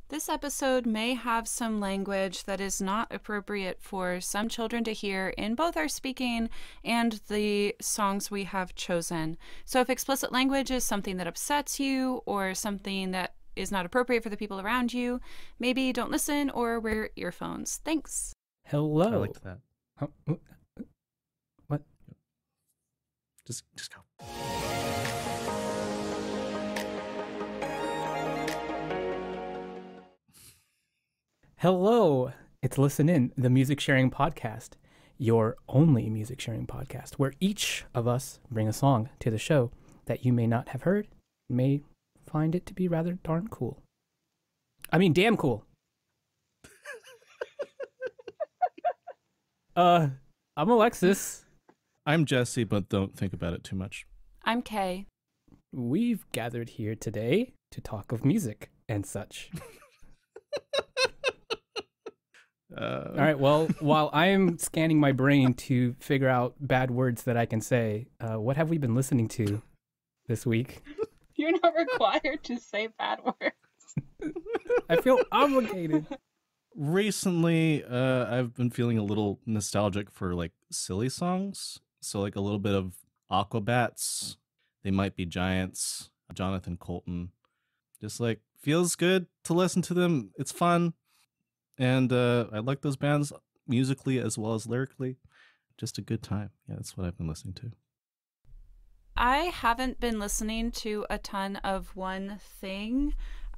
This episode may have some language that is not appropriate for some children to hear in both our speaking and the songs we have chosen. So if explicit language is something that upsets you or something that is not appropriate for the people around you, maybe don't listen or wear earphones. Thanks. Hello. I liked that. What? Just go. Hello, it's Listen In, the music sharing podcast, your only music sharing podcast, where each of us bring a song to the show that you may not have heard, may find it to be rather darn cool. I mean, damn cool. I'm Alexis. I'm Jesse, but don't think about it too much. I'm Kay. We've gathered here today to talk of music and such. All right, well, while I'm scanning my brain to figure out bad words that I can say, what have we been listening to this week? You're not required to say bad words. I feel obligated. Recently, I've been feeling a little nostalgic for like silly songs. So like a little bit of Aquabats, They Might Be Giants, Jonathan Colton. Just like feels good to listen to them. It's fun. And I like those bands musically as well as lyrically. Just a good time. Yeah, that's what I've been listening to. I haven't been listening to a ton of one thing.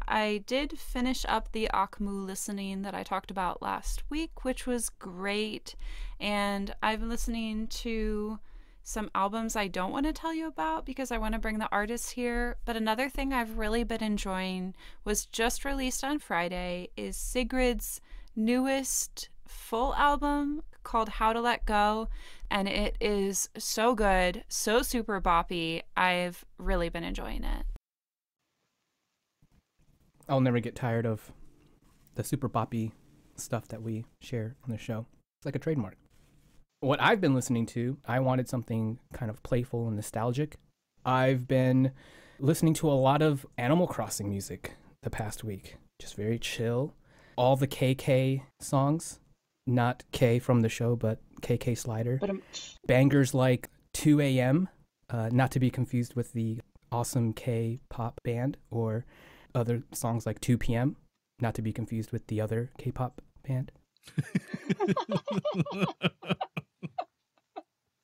I did finish up the Akmu listening that I talked about last week, which was great. And I've been listening to some albums I don't want to tell you about because I want to bring the artists here. But another thing I've really been enjoying was just released on Friday is Sigrid's newest full album called How to Let Go. And it is so good, so super boppy. I've really been enjoying it. I'll never get tired of the super boppy stuff that we share on the show. It's like a trademark. What I've been listening to, I wanted something kind of playful and nostalgic. I've been listening to a lot of Animal Crossing music the past week. Just very chill. All the KK songs, not K from the show, but KK Slider. Bangers like 2 a.m., not to be confused with the awesome K-pop band, or other songs like 2 p.m., not to be confused with the other K-pop band.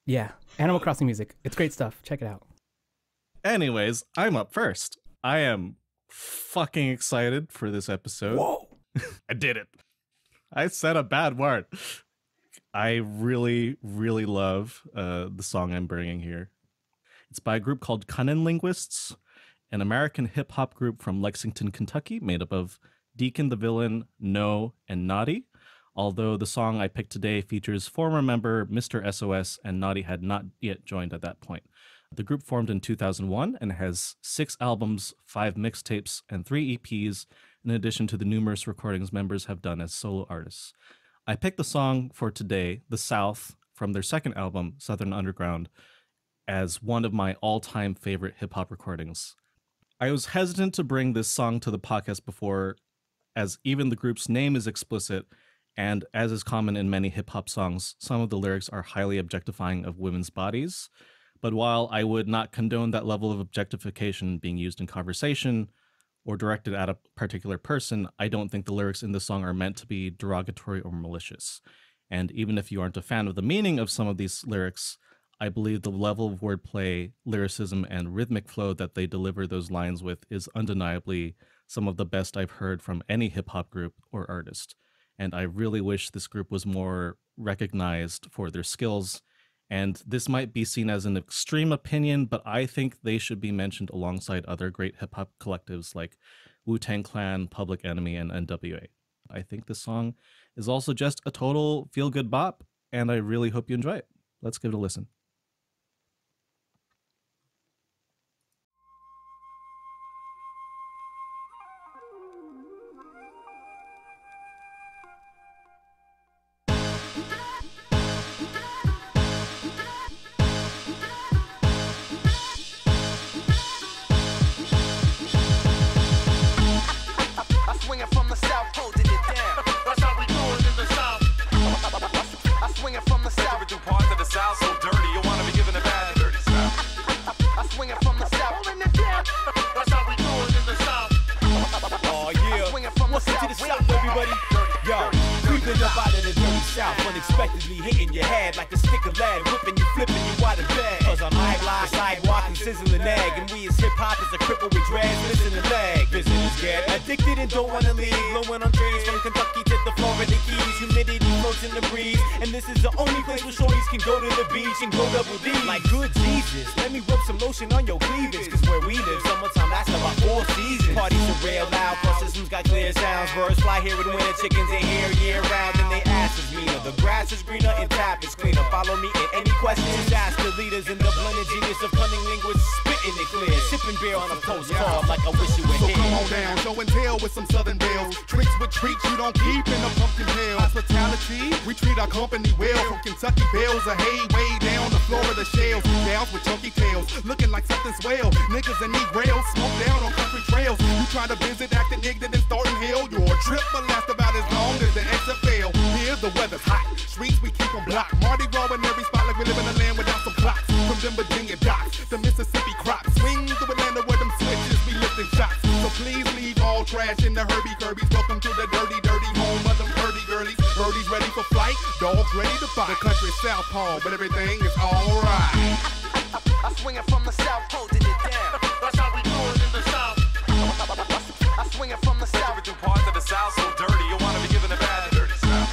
Yeah, Animal Crossing music. It's great stuff. Check it out. Anyways, I'm up first. I am fucking excited for this episode. Whoa! I did it. I said a bad word. I really, really love the song I'm bringing here. It's by a group called CunninLynguists, an American hip-hop group from Lexington, Kentucky, made up of Deacon the Villain, No, and Naughty. Although the song I picked today features former member Mr. SOS, and Naughty had not yet joined at that point. The group formed in 2001 and has 6 albums, 5 mixtapes, and 3 EPs, in addition to the numerous recordings members have done as solo artists. I picked the song for today, The South, from their second album, Southern Underground, as one of my all-time favorite hip-hop recordings. I was hesitant to bring this song to the podcast before, as even the group's name is explicit, and as is common in many hip-hop songs, some of the lyrics are highly objectifying of women's bodies. But while I would not condone that level of objectification being used in conversation or directed at a particular person, I don't think the lyrics in this song are meant to be derogatory or malicious. And even if you aren't a fan of the meaning of some of these lyrics, I believe the level of wordplay, lyricism, and rhythmic flow that they deliver those lines with is undeniably some of the best I've heard from any hip-hop group or artist. And I really wish this group was more recognized for their skills. And this might be seen as an extreme opinion, but I think they should be mentioned alongside other great hip-hop collectives like Wu-Tang Clan, Public Enemy, and NWA. I think this song is also just a total feel-good bop, and I really hope you enjoy it. Let's give it a listen. Swinging from the everybody? Yo, creeping up out of the dirty south, unexpectedly hitting your head like a stick of lead, whipping you, flipping you out of bed. Cause I'm high block, sidewalk, and sizzling egg, and we as hip-hop is a cripple with dreads, missing a leg. Visitors get addicted and don't wanna leave, blowing on trees from Kentucky to the Florida Keys. Humidity floats in the breeze, and this is the only place where shorties can go to the beach and go double D. Like good Jesus, let me rub some lotion on your cleavage, cause where we live, summertime lasts about 4 seasons. Parties are real loud, plus systems got clear sounds. Birds fly here in winter, chickens are here year round, and they ass is meaner. The grass is greener and tap is cleaner. Follow me in any questions, ask the leaders in the blended genius of cunning linguists, spitting it clear. Sipping beer on a postcard like I wish you were So here. come on down, show and tell with some southern bells. Tricks with treats you don't keep in a pumpkin pail. Hospitality, we treat our company well. From Kentucky bales of hay way down to Florida shells. Gals with chunky tails, looking like something swell. Niggas and Negroes smoke down on country trails. You try to visit, acting ignorant and starting hell. Your trip will last about as long as the XFL. Here the weather's hot, streets we keep on blocked. Mardi Gras in every spot like we live in a land without some clocks. From them Virginia docks, the Mississippi crops. Swing to Atlanta where them switches be lifting shots. So please leave all trash in the Herbie Kirby's. Welcome to the dirty, dirty home of them dirty girlies. Birdies ready for flight, dogs ready to fight. The country's southpaw, but everything is alright. I swing it from the south, holding it down. That's how we do it in the south. I swing it from the south. Do parts of the south so dirty, you wanna be given a bad dirty south.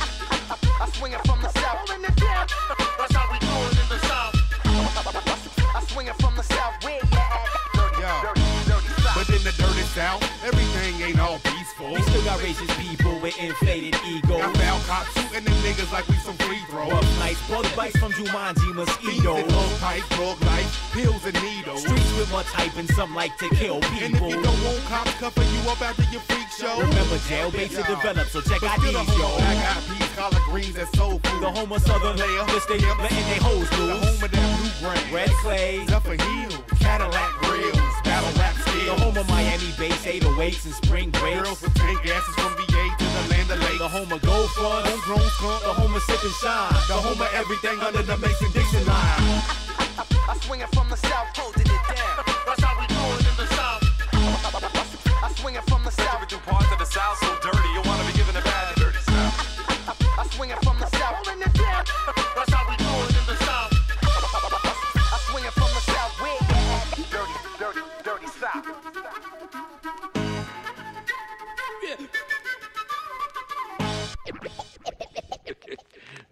I swing it from the south, holding it down. That's how we do it in the south. I swing it from the south, where you at? Dirty south. But in the dirty south, everything ain't all peaceful. We still got racist people with inflated egos. Got foul cops shooting them niggas like we some free throws. Rough nights, bug bites from Jumanji mosquitoes. Fiends and low pipe, drug life, pills and needles. Streets with much hype and some like to kill And if people. you don't want cops cuffing you up after your freak show, Remember, jail baits are developed, so check but out still these, the home yo. of black eyed peas, collard greens, and soul food. The home of Southern Player, listing, letting they hoes the loose. home of that blue grass, Red clay, Zephyr Hills, Cadillac grills, battle rap the skills. home of Miami bass, 808s and spring breaks. Girls with tank asses from VA to the land of lakes. The home of gold funds, Homegrown skunk, the home of sip and shine, the home of everything under the Mason-Dixon line. I swing it from the south, holding it down. That's how we do it in the south. I swing it from the south. Do parts of the south so dirty, you wanna be given a bad dirty south. I swing it from the south, holding it down. That's how we do it in the south. I swing it from the south, where you at? Dirty south.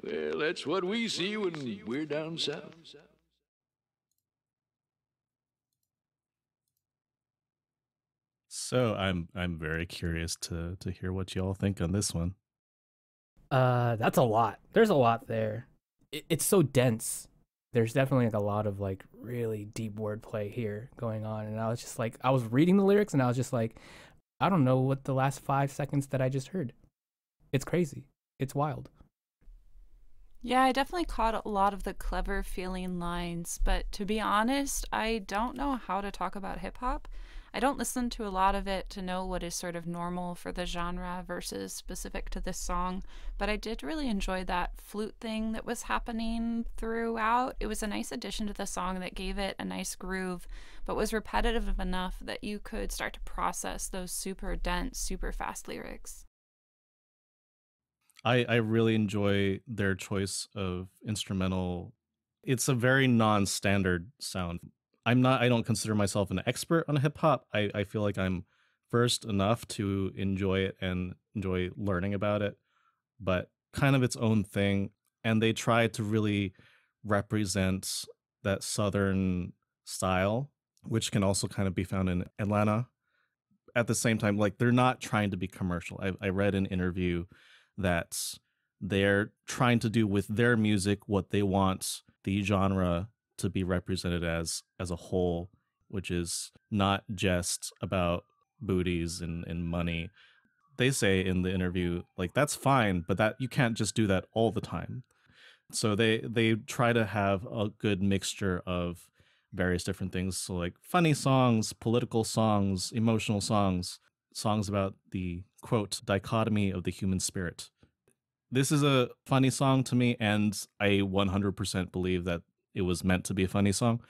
Well, that's what we see when we're down south. So I'm very curious to hear what y'all think on this one. That's a lot. There's a lot there. It's so dense. There's definitely like a lot of like really deep wordplay here going on, and I was just like, I was reading the lyrics and I was just like, I don't know what the last 5 seconds that I just heard. It's crazy. It's wild. Yeah, I definitely caught a lot of the clever feeling lines, but to be honest, I don't know how to talk about hip hop. I don't listen to a lot of it to know what is sort of normal for the genre versus specific to this song, but I did really enjoy that flute thing that was happening throughout. It was a nice addition to the song that gave it a nice groove, but was repetitive enough that you could start to process those super dense, super fast lyrics. I really enjoy their choice of instrumental. It's a very non-standard sound. I don't consider myself an expert on hip hop. I feel like I'm versed enough to enjoy it and enjoy learning about it, but kind of its own thing. And they try to really represent that Southern style, which can also kind of be found in Atlanta. At the same time, like they're not trying to be commercial. I read an interview that they're trying to do with their music what they want the genre to be represented as a whole, which is not just about booties and money. They say in the interview, like, that's fine, but that you can't just do that all the time. So they try to have a good mixture of various different things. So like funny songs, political songs, emotional songs, songs about the quote dichotomy of the human spirit. This is a funny song to me, and I 100% believe that it was meant to be a funny song.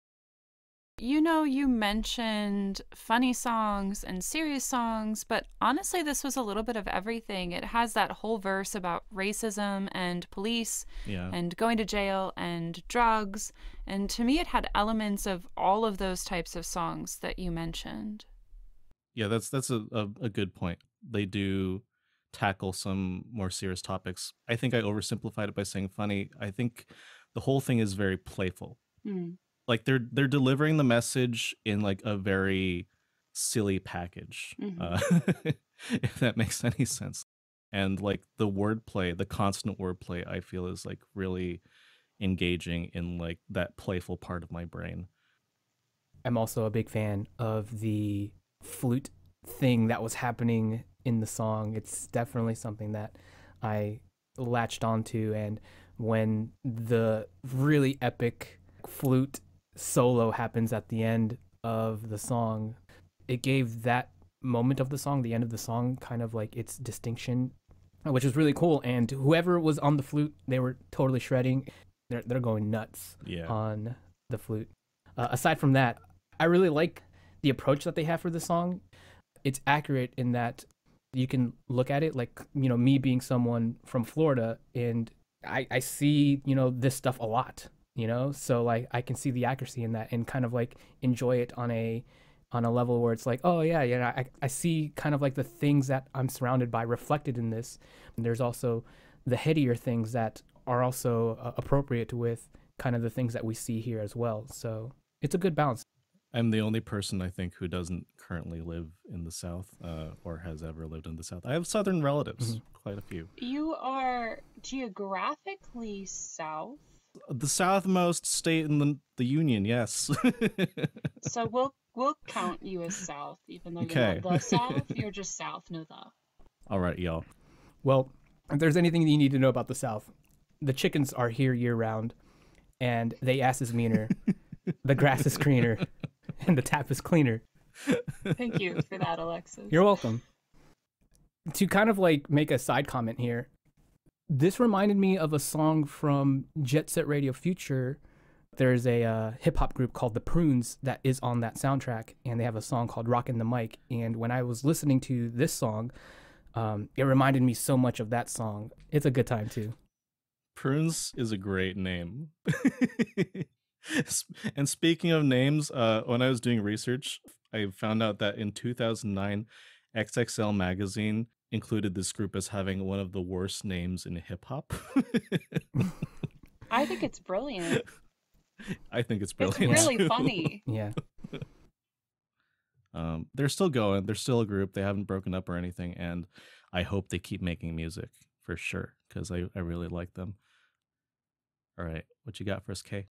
You know, you mentioned funny songs and serious songs, but honestly, this was a little bit of everything. It has that whole verse about racism and police and going to jail and drugs. And to me, it had elements of all of those types of songs that you mentioned. Yeah, that's a good point. They do tackle some more serious topics. I think I oversimplified it by saying funny. I think the whole thing is very playful. Like they're delivering the message in like a very silly package, if that makes any sense. And like the wordplay, the constant wordplay, I feel is like really engaging in like that playful part of my brain. I'm also a big fan of the flute thing that was happening in the song. It's definitely something that I latched onto, and when the really epic flute solo happens at the end of the song, it gave that moment of the song, the end of the song, kind of like its distinction, which is really cool. And whoever was on the flute, they were totally shredding. They're going nuts on the flute. Aside from that, I really like the approach that they have for the song. It's accurate in that you can look at it like, you know, me being someone from Florida, and I see, you know, this stuff a lot, you know, so like I can see the accuracy in that and kind of like enjoy it on a level where it's like, oh yeah, I see kind of like the things that I'm surrounded by reflected in this. And there's also the headier things that are also appropriate with kind of the things that we see here as well. So it's a good balance. I'm the only person, I think, who doesn't currently live in the South or has ever lived in the South. I have Southern relatives, quite a few. You are geographically South. The southmost state in the Union, yes. So we'll count you as South, even though you're not the South. You're just South, no the. All right, y'all. Well, if there's anything you need to know about the South, the chickens are here year round, and they ass is meaner, the grass is greener, and the tap is cleaner. Thank you for that, Alexis. You're welcome. To kind of like make a side comment here, this reminded me of a song from Jet Set Radio Future. There's a hip-hop group called The Prunes that is on that soundtrack, and they have a song called Rockin' the Mic. And when I was listening to this song, it reminded me so much of that song. It's a good time, too. Prunes is a great name. And speaking of names, when I was doing research, I found out that in 2009, XXL Magazine included this group as having one of the worst names in hip-hop. I think it's brilliant. I think it's brilliant. It's really funny. Yeah. They're still going. They're still a group. They haven't broken up or anything, and I hope they keep making music for sure, because I really like them. All right, what you got for us, Kay?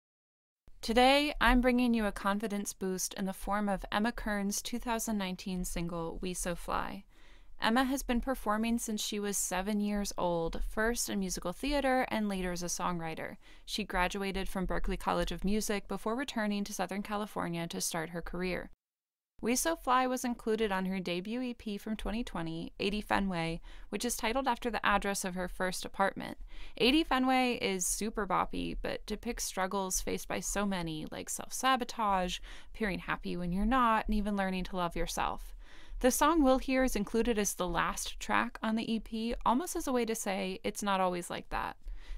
Today, I'm bringing you a confidence boost in the form of Emma Kern's 2019 single, We So Fly. Emma has been performing since she was 7 years old, first in musical theater and later as a songwriter. She graduated from Berklee College of Music before returning to Southern California to start her career. We So Fly was included on her debut EP from 2020, 80 Fenway, which is titled after the address of her first apartment. 80 Fenway is super boppy, but depicts struggles faced by so many, like self-sabotage, appearing happy when you're not, and even learning to love yourself. The song we'll hear is included as the last track on the EP, almost as a way to say, it's not always like that.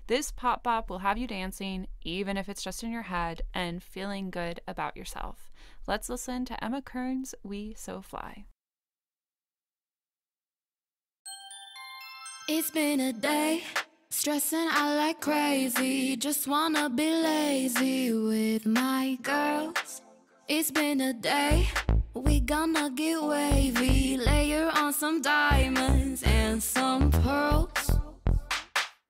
This pop bop will have you dancing, even if it's just in your head, and feeling good about yourself. Let's listen to Emma Kern's We So Fly. It's been a day, stressing out like crazy. Just wanna be lazy with my girls. It's been a day, we gonna get wavy. Layer on some diamonds and some pearls.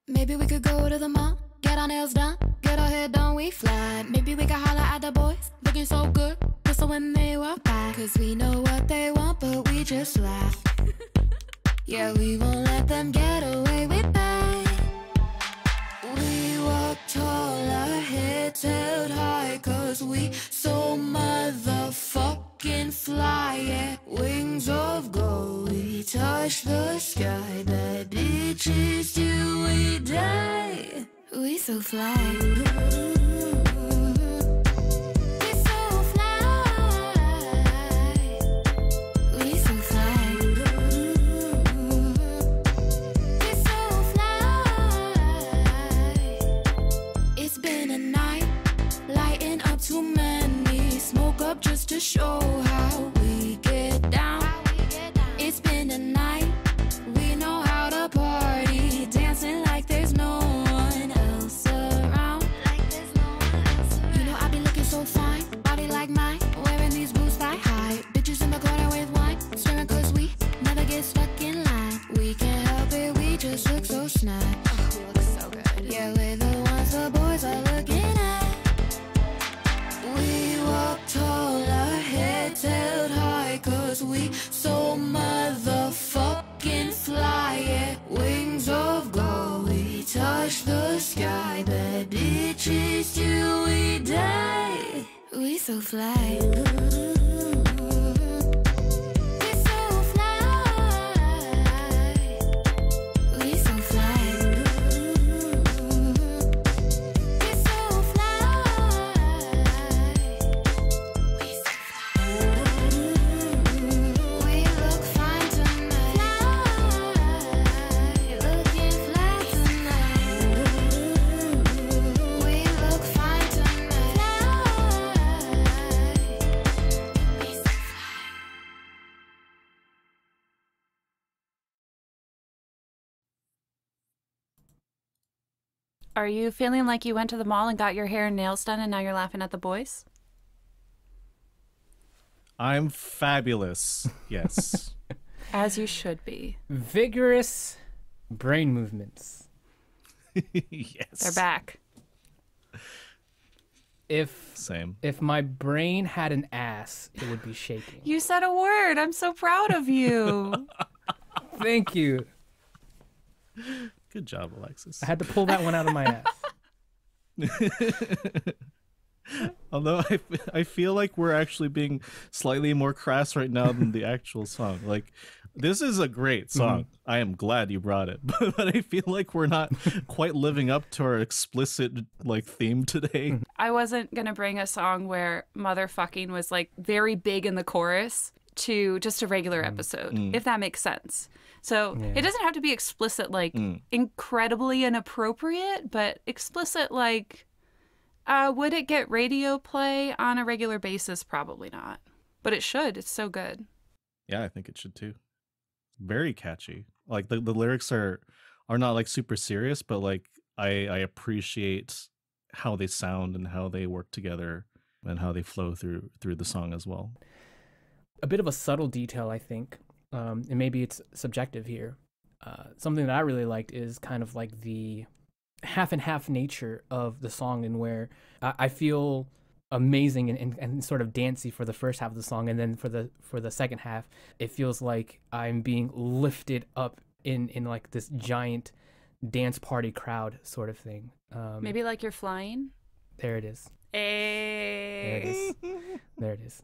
Maybe we could go to the mall, get our nails done, get our hair done, we fly. Maybe we could holler at the boys, looking so good, whistle when they walk by. Cause we know what they want, but we just laugh. Yeah, we won't let them get away with that. We walk tall, our heads held high, cause we so motherfucking fly. Yeah, wings of gold, we touch the sky. Bad bitches till we die. We so fly. We so fly. so fly. We so fly. We so fly. We so fly. We so fly. We look fine tonight. Looking fly tonight. We look fine tonight. We so fly. Are you feeling like you went to the mall and got your hair and nails done and now you're laughing at the boys? I'm fabulous. Yes. As you should be. Vigorous brain movements. Yes. They're back. Same. If my brain had an ass, it would be shaking. You said a word. I'm so proud of you. Thank you. Good job, Alexis. I had to pull that one out of my ass. Although I feel like we're actually being slightly more crass right now than the actual song. Like, this is a great song. I am glad you brought it, but I feel like we're not quite living up to our explicit like theme today. I wasn't going to bring a song where motherfucking was like very big in the chorus to just a regular episode, if that makes sense. So it doesn't have to be explicit, like incredibly inappropriate, but explicit, like, would it get radio play on a regular basis? Probably not. But it should. It's so good. Yeah, I think it should too. Very catchy. Like the lyrics are not like super serious, but like I appreciate how they sound and how they work together and how they flow through the song as well. A bit of a subtle detail, I think, and maybe it's subjective here. Something that I really liked is kind of like the half and half nature of the song, and where I feel amazing and sort of dancey for the first half of the song, and then for the second half, it feels like I'm being lifted up in like this giant dance party crowd sort of thing. Maybe like you're flying. There it is. Hey. There it is. There it is.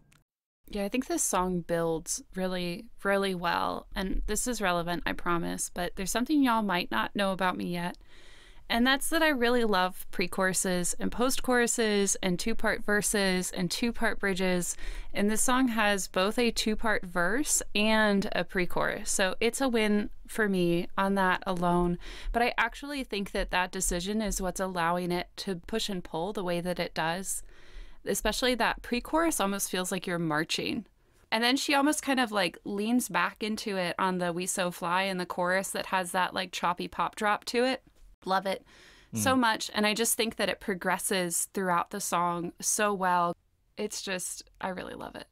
Yeah, I think this song builds really, really well. And this is relevant, I promise. But there's something y'all might not know about me yet. And that's that I really love pre-choruses and post-choruses and two-part verses and two-part bridges. And this song has both a two-part verse and a pre-chorus. So it's a win for me on that alone. But I actually think that that decision is what's allowing it to push and pull the way that it does. Especially that pre-chorus almost feels like you're marching. And then she almost kind of like leans back into it on the We So Fly in the chorus that has that like choppy pop drop to it. Love it so much. And I just think that it progresses throughout the song so well. It's just, I really love it.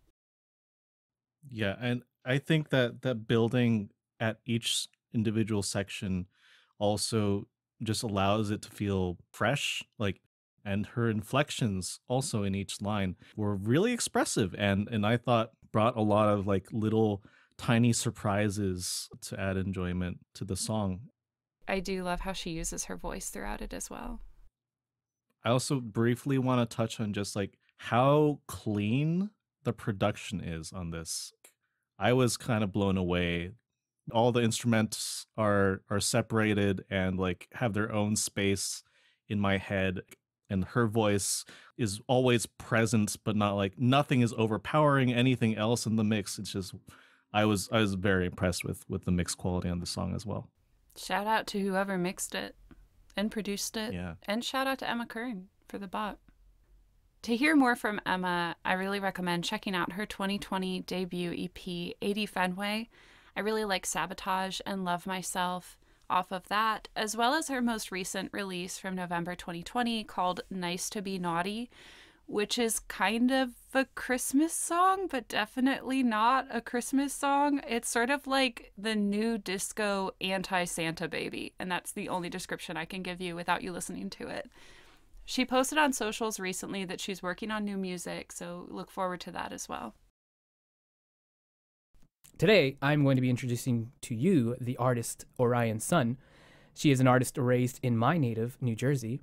Yeah, and I think that building at each individual section also just allows it to feel fresh, like, and her inflections also in each line were really expressive and I thought brought a lot of like little tiny surprises to add enjoyment to the song. I do love how she uses her voice throughout it as well. I also briefly want to touch on just like how clean the production is on this. I was kind of blown away. All the instruments are separated and like have their own space in my head. And her voice is always present, but not like nothing is overpowering anything else in the mix. It's just, I was very impressed with the mix quality on the song as well. Shout out to whoever mixed it and produced it. Yeah. And shout out to Emma Kern for the bot. To hear more from Emma, I really recommend checking out her 2020 debut EP, 80 Fenway. I really like Sabotage and Love Myself off of that, as well as her most recent release from November 2020 called Nice to Be Naughty, which is kind of a Christmas song, but definitely not a Christmas song. It's sort of like the new disco anti-Santa baby, and that's the only description I can give you without you listening to it. She posted on socials recently that she's working on new music, so look forward to that as well. Today, I'm going to be introducing to you the artist Orion Sun. She is an artist raised in my native New Jersey,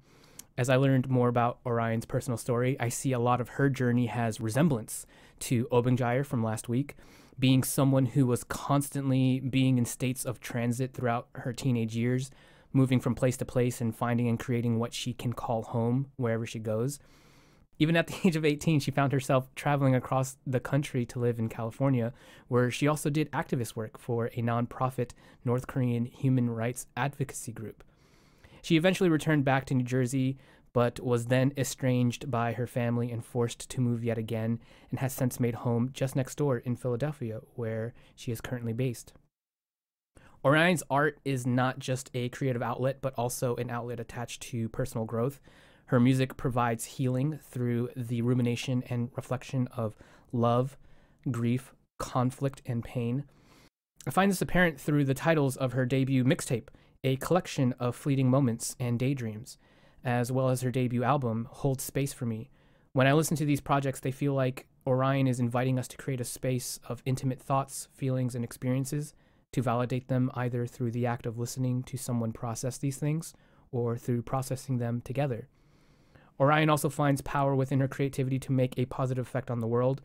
As I learned more about Orion's personal story, I see a lot of her journey has resemblance to Obengire from last week, being someone who was constantly being in states of transit throughout her teenage years, moving from place to place and finding and creating what she can call home wherever she goes. Even at the age of 18, she found herself traveling across the country to live in California, where she also did activist work for a nonprofit North Korean human rights advocacy group. She eventually returned back to New Jersey, but was then estranged by her family and forced to move yet again, and has since made home just next door in Philadelphia, where she is currently based. Orion's art is not just a creative outlet, but also an outlet attached to personal growth. Her music provides healing through the rumination and reflection of love, grief, conflict, and pain. I find this apparent through the titles of her debut mixtape, a collection of fleeting moments and daydreams, as well as her debut album, Hold Space for Me. When I listen to these projects, they feel like Orion is inviting us to create a space of intimate thoughts, feelings, and experiences, to validate them either through the act of listening to someone process these things or through processing them together. Orion also finds power within her creativity to make a positive effect on the world.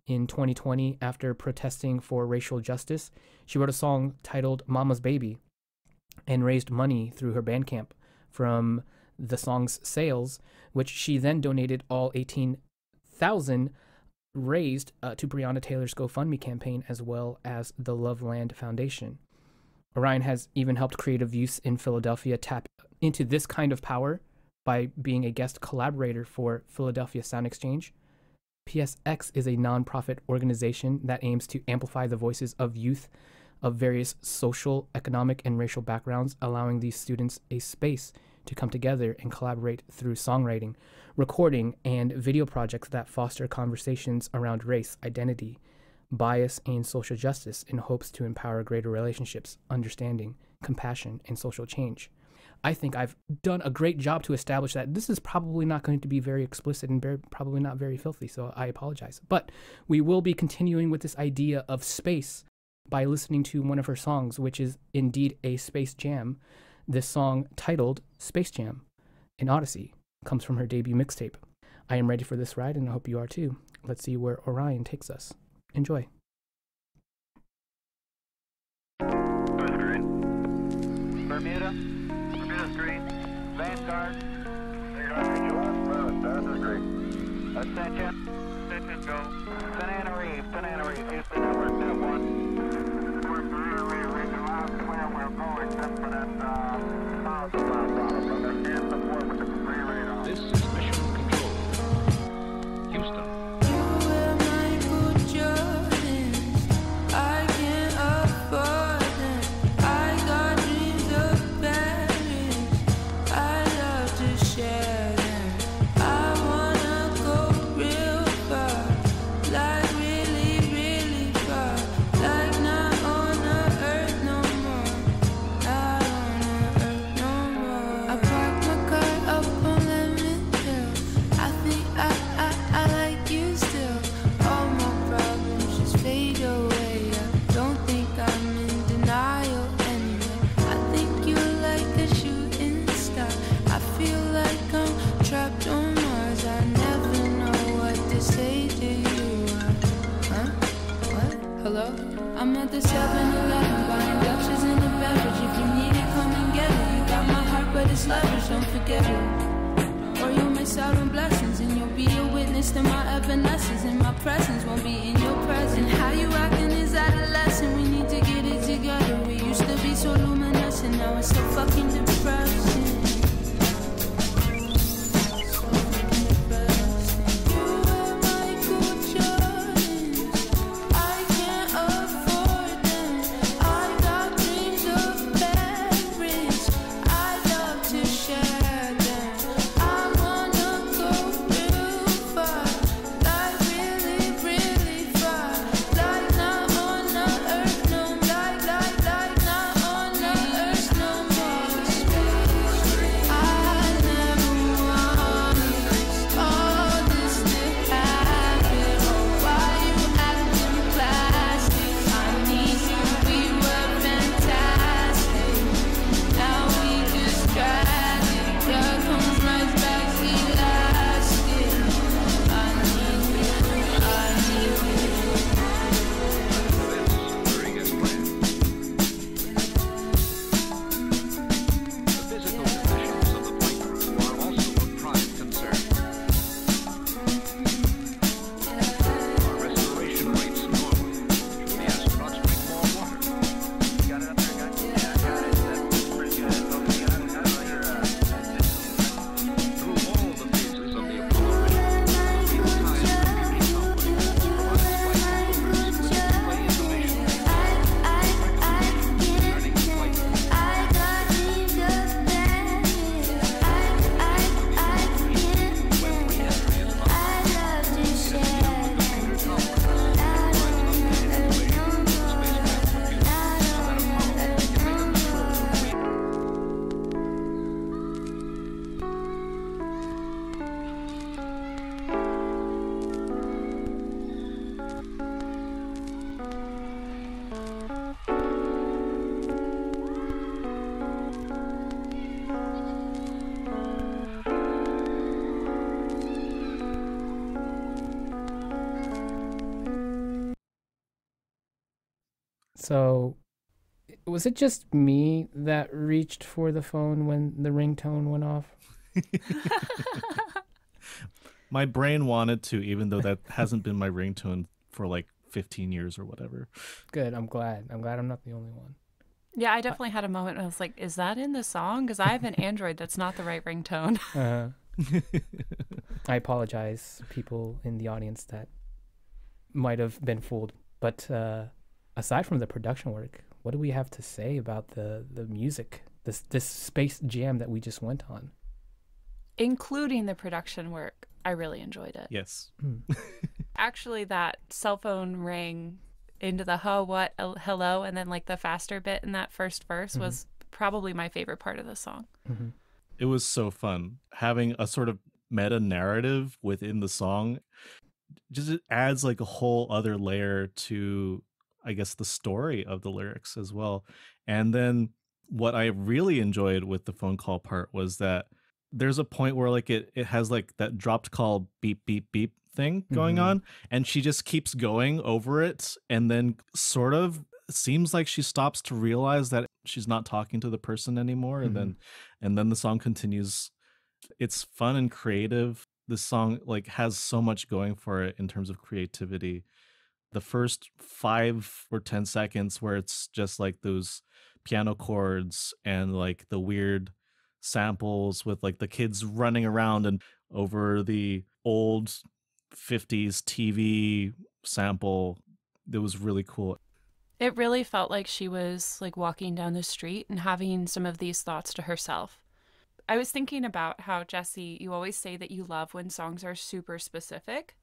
In 2020, after protesting for racial justice, she wrote a song titled Mama's Baby and raised money through her Bandcamp from the song's sales, which she then donated all $18,000 raised to Breonna Taylor's GoFundMe campaign, as well as the Loveland Foundation. Orion has even helped creative youth in Philadelphia tap into this kind of power by being a guest collaborator for Philadelphia Sound Exchange. PSX is a nonprofit organization that aims to amplify the voices of youth of various social, economic, and racial backgrounds, allowing these students a space to come together and collaborate through songwriting, recording, and video projects that foster conversations around race, identity, bias, and social justice in hopes to empower greater relationships, understanding, compassion, and social change. I think I've done a great job to establish that this is probably not going to be very explicit and probably not very filthy, so I apologize. But we will be continuing with this idea of space by listening to one of her songs, which is indeed a space jam. This song, titled Space Jam in Odyssey, comes from her debut mixtape. I am ready for this ride, and I hope you are too. Let's see where Orion takes us. Enjoy. Bermuda. Bermuda's green. Vanguard. Ascension. Ascension, go. Banana Reef, Houston, network, net 1. We're ready to out where we're going, except for that south of our bottom. Understand support with the free radar. This is Mission Control. Houston. I'm at the 7-Eleven buying Dutchess in the beverage. If you need it, come and get it. You got my heart, but it's leverage, don't forget it. Or you'll miss out on blessings, and you'll be a witness to my evanescence, and my presence won't be in your presence. How you acting is adolescent, we need to get it together. We used to be so luminescent, now it's so fucking depressing. So, was it just me that reached for the phone when the ringtone went off? My brain wanted to, even though that hasn't been my ringtone for like 15 years or whatever. Good. I'm glad. I'm not the only one. Yeah, I definitely had a moment where I was like, is that in the song? Because I have an Android that's not the right ringtone. I apologize, people in the audience that might have been fooled. But aside from the production work, what do we have to say about the music, this space jam that we just went on? Including the production work, I really enjoyed it. Yes. Actually, that cell phone ring into the hello, and then like the faster bit in that first verse was probably my favorite part of the song. It was so fun having a sort of meta narrative within the song. Just it adds like a whole other layer to, I guess, the story of the lyrics as well. And then what I really enjoyed with the phone call part was that there's a point where like it has like that dropped call beep beep beep thing going on, and she just keeps going over it, and then sort of seems like she stops to realize that she's not talking to the person anymore, and then the song continues. It's fun and creative. This song like has so much going for it in terms of creativity. The first 5 or 10 seconds where it's just like those piano chords and like the weird samples with like the kids running around and over the old 50s TV sample, it was really cool. It really felt like she was like walking down the street and having some of these thoughts to herself. I was thinking about how, Jesse, you always say that you love when songs are super specific.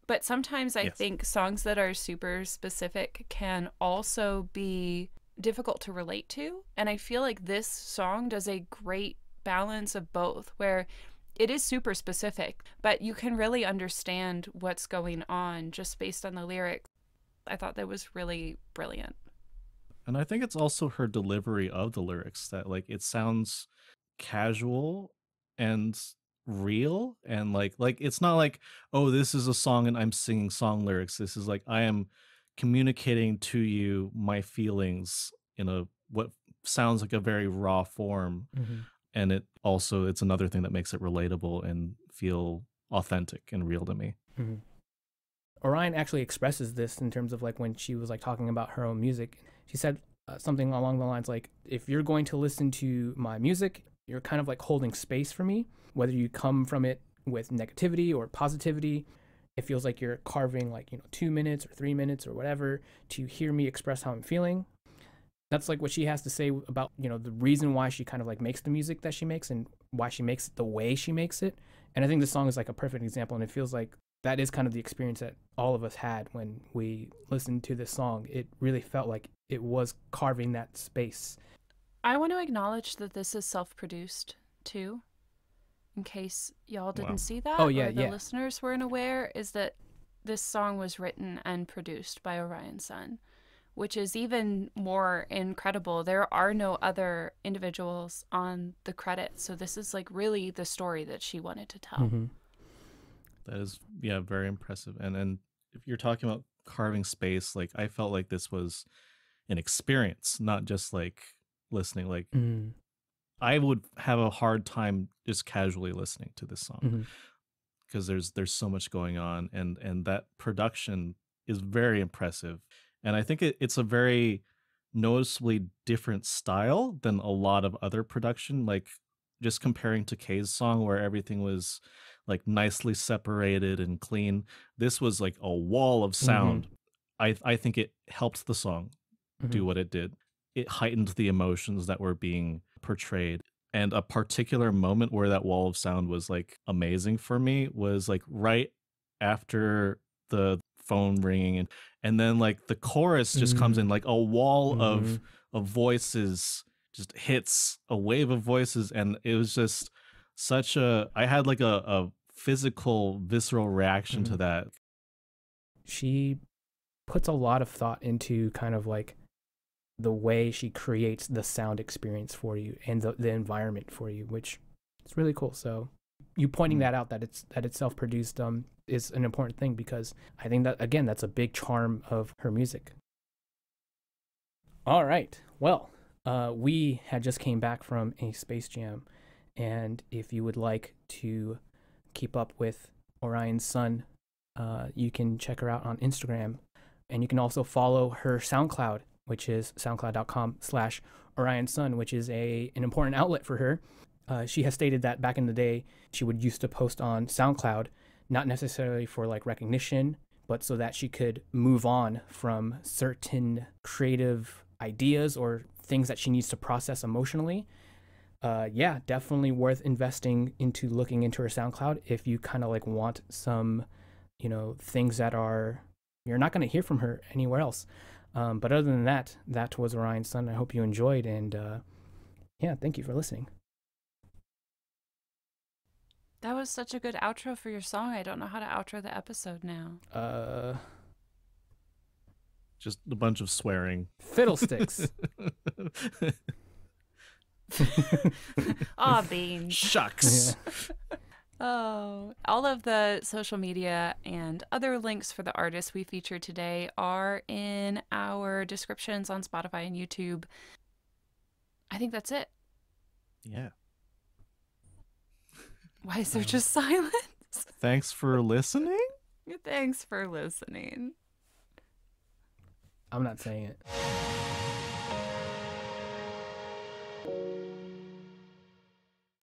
But sometimes I think songs that are super specific can also be difficult to relate to. And I feel like this song does a great balance of both, where it is super specific, but you can really understand what's going on just based on the lyrics. I thought that was really brilliant. And I think it's also her delivery of the lyrics that like it sounds casual and real, and like it's not like, oh, this is a song and I'm singing song lyrics. This is like I am communicating to you my feelings in a what sounds like a very raw form. And it's another thing that makes it relatable and feel authentic and real to me. Orion actually expresses this in terms of like when she was like talking about her own music. She said something along the lines like, if you're going to listen to my music, you're kind of like holding space for me, whether you come from it with negativity or positivity. It feels like you're carving like, 2 minutes or 3 minutes or whatever to hear me express how I'm feeling. That's like what she has to say about, the reason why she kind of like makes the music that she makes and why she makes it the way she makes it. And I think this song is like a perfect example. And it feels like that is kind of the experience that all of us had when we listened to this song. It really felt like it was carving that space. I want to acknowledge that this is self-produced too, in case y'all didn't see that, or the listeners weren't aware, is that this song was written and produced by Orion Sun, which is even more incredible. There are no other individuals on the credits, so this is like really the story that she wanted to tell. That is, very impressive. And if you're talking about carving space, like I felt like this was an experience, not just like listening. Like I would have a hard time just casually listening to this song because there's so much going on, and that production is very impressive. And I think it's a very noticeably different style than a lot of other production, like just comparing to Kay's song where everything was like nicely separated and clean. This was like a wall of sound. I think it helped the song do what it did. It heightened the emotions that were being portrayed. And a particular moment where that wall of sound was like amazing for me was like right after the phone ringing, and then like the chorus just comes in, like a wall of voices just hits, a wave of voices, and it was just such I had like a physical, visceral reaction to that. She puts a lot of thought into kind of like the way she creates the sound experience for you and the environment for you, which is really cool. So you pointing that out, that it's self-produced, is an important thing, because I think that, again, that's a big charm of her music. All right. Well, we had just came back from a Space Jam, and if you would like to keep up with Orion Sun, you can check her out on Instagram, and you can also follow her SoundCloud, which is soundcloud.com/Orion Sun, which is an important outlet for her. She has stated that back in the day, she would used to post on SoundCloud, not necessarily for like recognition, but so that she could move on from certain creative ideas or things that she needs to process emotionally. Yeah, definitely worth investing into looking into her SoundCloud if you kind of like want some, things that you're not going to hear from her anywhere else. But other than that, that was Orion Sun. I hope you enjoyed, and yeah, thank you for listening. That was such a good outro for your song. I don't know how to outro the episode now. Just a bunch of swearing. Fiddlesticks. Aw, beans. Shucks. Yeah. Oh, all of the social media and other links for the artists we featured today are in our descriptions on Spotify and YouTube. I think that's it. Yeah. Why is there just silence? Thanks for listening. Thanks for listening. I'm not saying it.